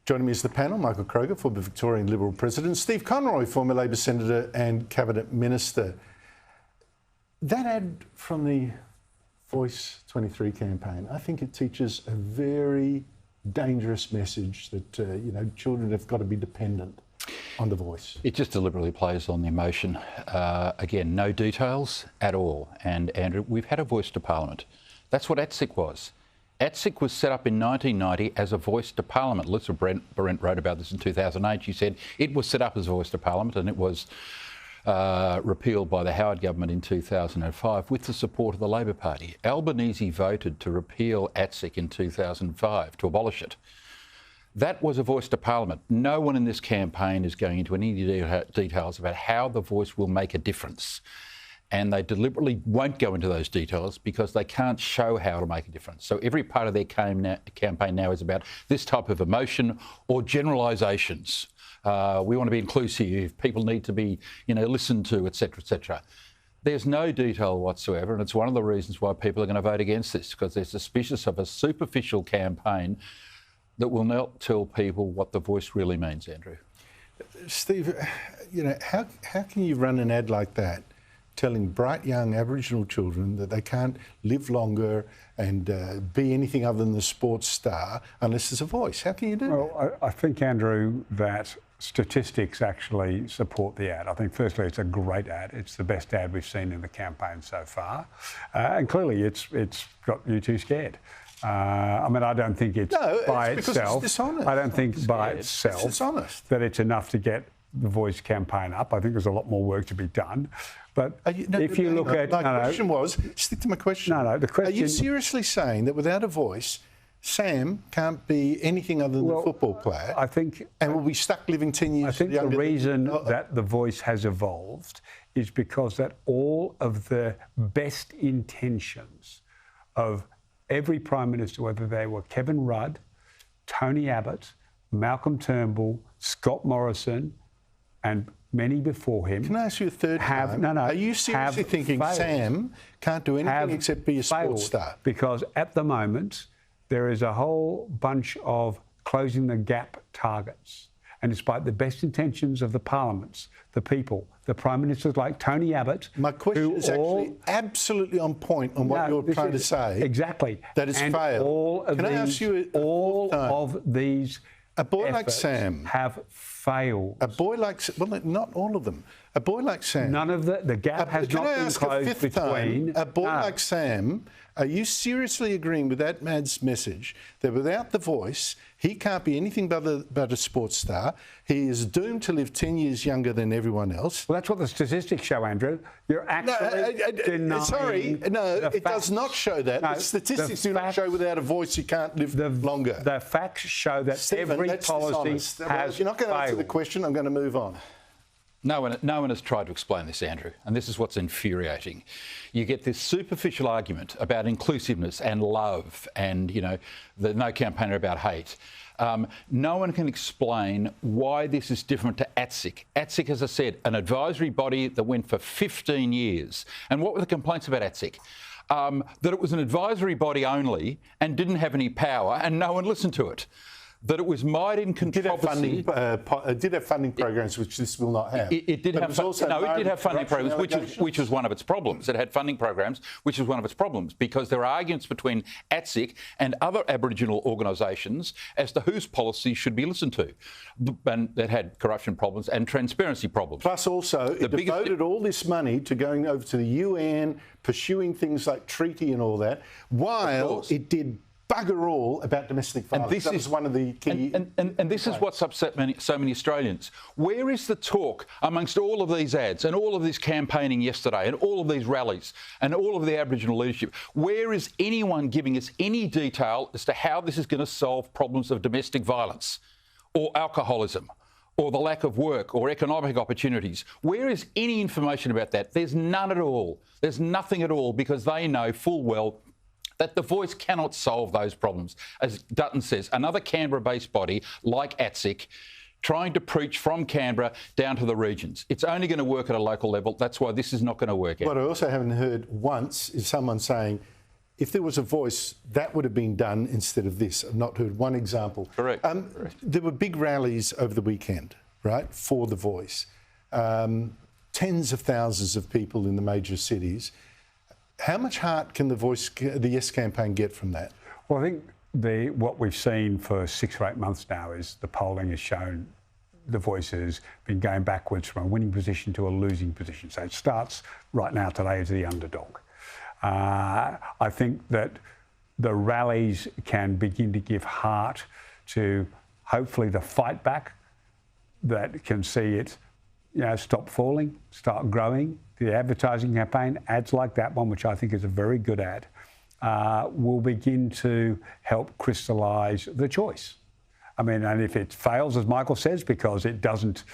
Joining me is the panel, Michael Kroger, former Victorian Liberal President, Steve Conroy, former Labor Senator and Cabinet Minister. That ad from the Voice 23 campaign, I think it teaches a very dangerous message that, children have got to be dependent on the voice. It just deliberately plays on the emotion. Again, no details at all. And Andrew, we've had a voice to Parliament. That's what ATSIC was. ATSIC was set up in 1990 as a voice to Parliament. Lisa Brent wrote about this in 2008. She said it was set up as a voice to Parliament and it was repealed by the Howard government in 2005 with the support of the Labor Party. Albanese voted to repeal ATSIC in 2005, to abolish it. That was a voice to Parliament. No one in this campaign is going into any details about how the voice will make a difference. And they deliberately won't go into those details because they can't show how to make a difference. So every part of their campaign now is about this type of emotion or generalisations. We want to be inclusive, people need to be, listened to, etc., etc. There's no detail whatsoever, and it's one of the reasons why people are going to vote against this, because they're suspicious of a superficial campaign that will not tell people what the voice really means, Andrew. Steve, how can you run an ad like that telling bright young Aboriginal children that they can't live longer and be anything other than the sports star unless there's a voice? How can you do that? Well, I think, Andrew, that statistics actually support the ad. I think, firstly, it's a great ad. It's the best ad we've seen in the campaign so far. And clearly, it's got you two scared. I don't think it's by itself. It's dishonest. I don't think by itself that it's enough to get the voice campaign up. I think there's a lot more work to be done. But if you look at... My question was, stick to my question. The question... Are you seriously saying that without a voice, Sam can't be anything other than a football player? I think... And will be stuck living 10 years I think the reason that the voice has evolved is because that all of the best intentions of every Prime Minister, whether they were Kevin Rudd, Tony Abbott, Malcolm Turnbull, Scott Morrison, and many before him... Can I ask you a third time? Are you seriously thinking failed. Sam can't do anything except be a sports star? Because at the moment, there is a whole bunch of closing the gap targets. And despite the best intentions of the parliaments, the people, the Prime Ministers like Tony Abbott... My question is actually absolutely on point on what you're trying to say. Exactly. That it's failed. Can I ask you all of these... A boy like Sam have failed. A boy like... Well, not all of them. A boy like Sam... None of the gap has not been closed between... A boy like Sam, are you seriously agreeing with that man's message that without the voice, he can't be anything but a sports star? He is doomed to live 10 years younger than everyone else. Well, that's what the statistics show, Andrew. You're actually denying... Sorry, no, it does not show that. The statistics do not show without a voice you can't live longer. The facts show that every policy has You're not going to answer the question. I'm going to move on. No one has tried to explain this, Andrew, and this is what's infuriating. You get this superficial argument about inclusiveness and love and, the No Campaigner about hate. No one can explain why this is different to ATSIC. ATSIC, as I said, an advisory body that went for 15 years. And what were the complaints about ATSIC? That it was an advisory body only and didn't have any power and no one listened to it. That it was mired in controversy. It did have funding programs, which this will not have. It did have funding programs, which was one of its problems. It had funding programs, which was one of its problems, because there are arguments between ATSIC and other Aboriginal organisations as to whose policies should be listened to. And that had corruption problems and transparency problems. Plus also, it devoted all this money to going over to the UN, pursuing things like treaty and all that, while it did bugger all about domestic violence. And this is one of the key... And this is what's upset so many Australians. Where is the talk amongst all of these ads and all of this campaigning yesterday and all of these rallies and all of the Aboriginal leadership? Where is anyone giving us any detail as to how this is going to solve problems of domestic violence or alcoholism or the lack of work or economic opportunities? Where is any information about that? There's none at all. There's nothing at all, because they know full well that the voice cannot solve those problems. As Dutton says, another Canberra-based body like ATSIC trying to preach from Canberra down to the regions. It's only going to work at a local level. That's why this is not going to work out. What I also haven't heard once is someone saying if there was a voice, that would have been done instead of this. I've not heard one example. Correct. There were big rallies over the weekend, right, for the voice. Tens of thousands of people in the major cities. How much heart can the Yes campaign get from that? Well, I think what we've seen for 6 or 8 months now is the polling has shown the voice has been going backwards from a winning position to a losing position. So it starts right now today as the underdog. I think that the rallies can begin to give heart to hopefully the fight back that can see it stop falling, start growing. The advertising campaign, ads like that one, which I think is a very good ad, will begin to help crystallise the choice. I mean, and if it fails, as Michael says, because it doesn't,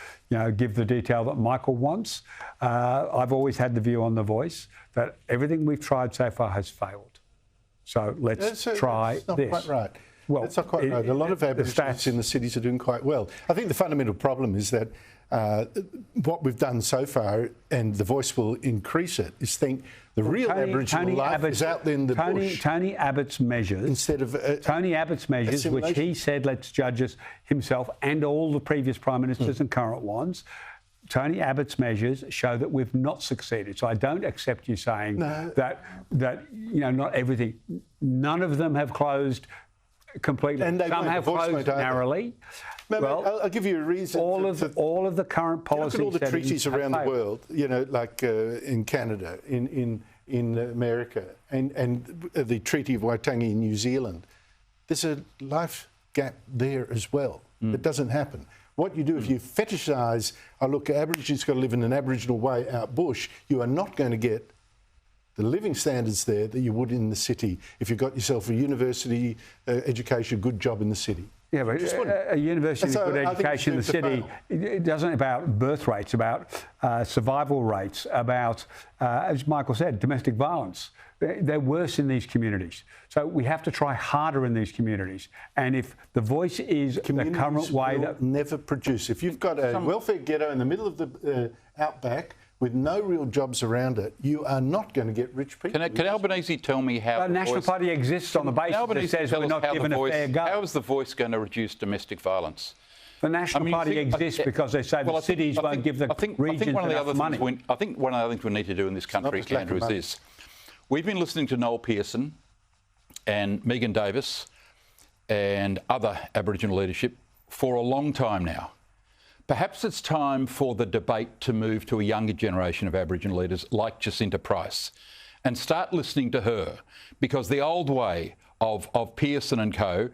give the detail that Michael wants, I've always had the view on The Voice that everything we've tried so far has failed. So let's try this. That's not quite right. Well, that's not quite right. A lot of Aboriginals in the cities are doing quite well. I think the fundamental problem is that what we've done so far, and The Voice will increase it, is think the real Aboriginal life is out there in the bush. Tony Abbott's measures, instead of Tony Abbott's measures, which he said, let's judge us himself and all the previous prime ministers and current ones. Tony Abbott's measures show that we've not succeeded. So I don't accept you saying that not everything. None of them have closed completely. And some have closed narrowly. Well, I'll give you a reason. All of the current policies. Look at all the treaties around the world. Like in Canada, in America, and the Treaty of Waitangi in New Zealand. There's a life gap there as well. It doesn't happen. What you do if you fetishise, Aborigines got to live in an Aboriginal way out bush, you are not going to get the living standards there that you would in the city if you got yourself a university education, good job in the city. Yeah, but a university with good education in the city, it doesn't about birth rates, about survival rates, about, as Michael said, domestic violence. They're worse in these communities. So we have to try harder in these communities. And if The Voice is the current way that... never produce. If you've got a welfare ghetto in the middle of the outback with no real jobs around it, you are not going to get rich people. Can Albanese tell me how... The National Party exists on the basis that says we're not given a fair go. How is The Voice going to reduce domestic violence? The National Party exists because they say the cities won't give the regions enough money. I think one of the other things we need to do in this country, Andrew, is this. We've been listening to Noel Pearson and Megan Davis and other Aboriginal leadership for a long time now. Perhaps it's time for the debate to move to a younger generation of Aboriginal leaders like Jacinta Price and start listening to her, because the old way of Pearson and co,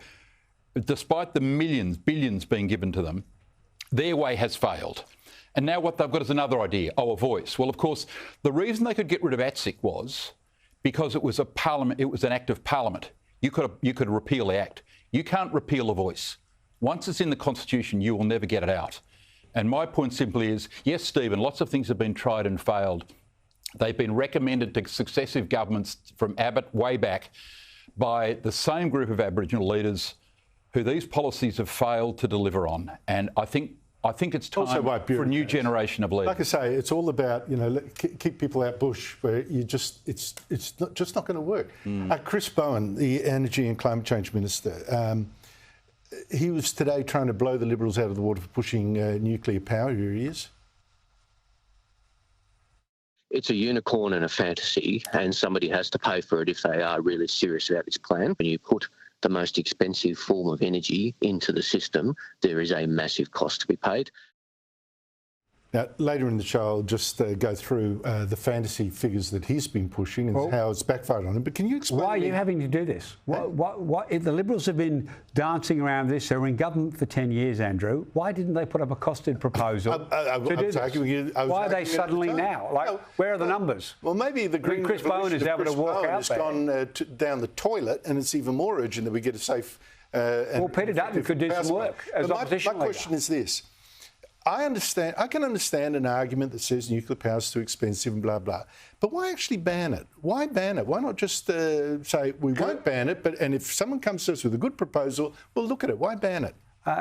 despite the billions being given to them, their way has failed. And now what they've got is another idea, a voice. Well, of course, the reason they could get rid of ATSIC was because it was an act of parliament. You could repeal the act. You can't repeal a voice. Once it's in the Constitution, you will never get it out. And my point simply is, yes, Stephen, lots of things have been tried and failed. They've been recommended to successive governments from Abbott way back by the same group of Aboriginal leaders who these policies have failed to deliver on. And I think it's time for a new generation of leaders. Like I say, it's all about, keep people out bush where it's not going to work. Chris Bowen, the Energy and Climate Change Minister, he was today trying to blow the Liberals out of the water for pushing nuclear power. Here he is. It's a unicorn and a fantasy, and somebody has to pay for it if they are really serious about this plan. When you put the most expensive form of energy into the system, there is a massive cost to be paid. Now, later in the show, I'll just go through the fantasy figures that he's been pushing and how it's backfired on him. But can you explain? Why are you having to do this? What, if the Liberals have been dancing around this, they were in government for 10 years, Andrew, why didn't they put up a costed proposal to do this? Why are they suddenly now? Where are the numbers? Well, maybe the Green Chris Bowen is able to walk out has gone down the toilet, and it's even more urgent that we get a safe... well, Peter Dutton could do some work as opposition leader. My question is this. I can understand an argument that says nuclear power is too expensive and blah, blah. But why actually ban it? Why ban it? Why not just say we won't ban it, and if someone comes to us with a good proposal, we'll look at it. Why ban it?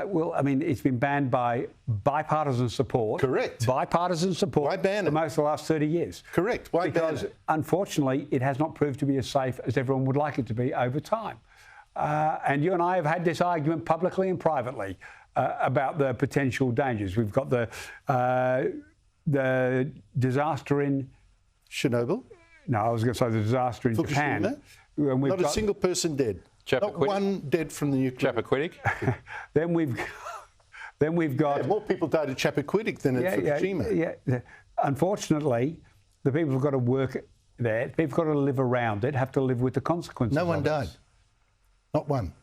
Well, I mean, it's been banned by bipartisan support. Correct. Bipartisan support. Why ban for it? most of the last 30 years. Correct. Why ban Because, it? unfortunately, it has not proved to be as safe as everyone would like it to be over time. And you and I have had this argument publicly and privately about the potential dangers. We've got the disaster in Chernobyl? No, I was going to say the disaster in Japan. And Not a single person dead. Not one dead from the nuclear. Chappaquiddick. Then we've got more people died at Chappaquiddick than at Fukushima. Yeah. Unfortunately, the people who've got to work there, people who've got to live around it, have to live with the consequences. No one died. Not one.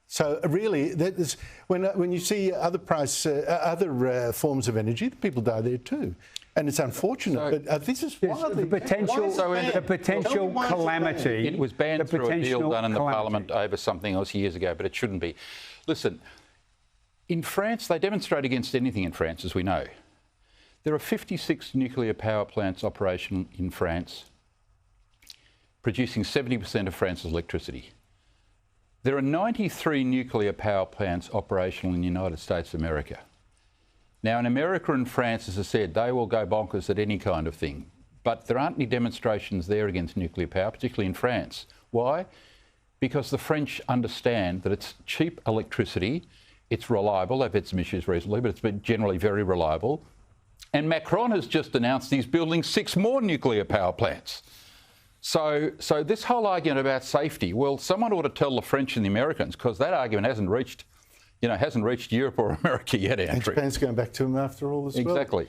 So really, when you see other forms of energy, the people die there too. And it's unfortunate, but this is wildly... The potential calamity... It was banned through a deal done in the Parliament over something else years ago, but it shouldn't be. Listen, in France, they demonstrate against anything in France, as we know. There are 56 nuclear power plants operational in France, producing 70% of France's electricity. There are 93 nuclear power plants operational in the United States of America. Now, in America and France, as I said, they will go bonkers at any kind of thing. But there aren't any demonstrations there against nuclear power, particularly in France. Why? Because the French understand that it's cheap electricity, it's reliable, they've had some issues recently, but it's been generally very reliable. And Macron has just announced he's building 6 more nuclear power plants. So this whole argument about safety, well, someone ought to tell the French and the Americans, because that argument hasn't reached Europe or America yet, Andrew. And Japan's going back to them after all as well. Exactly.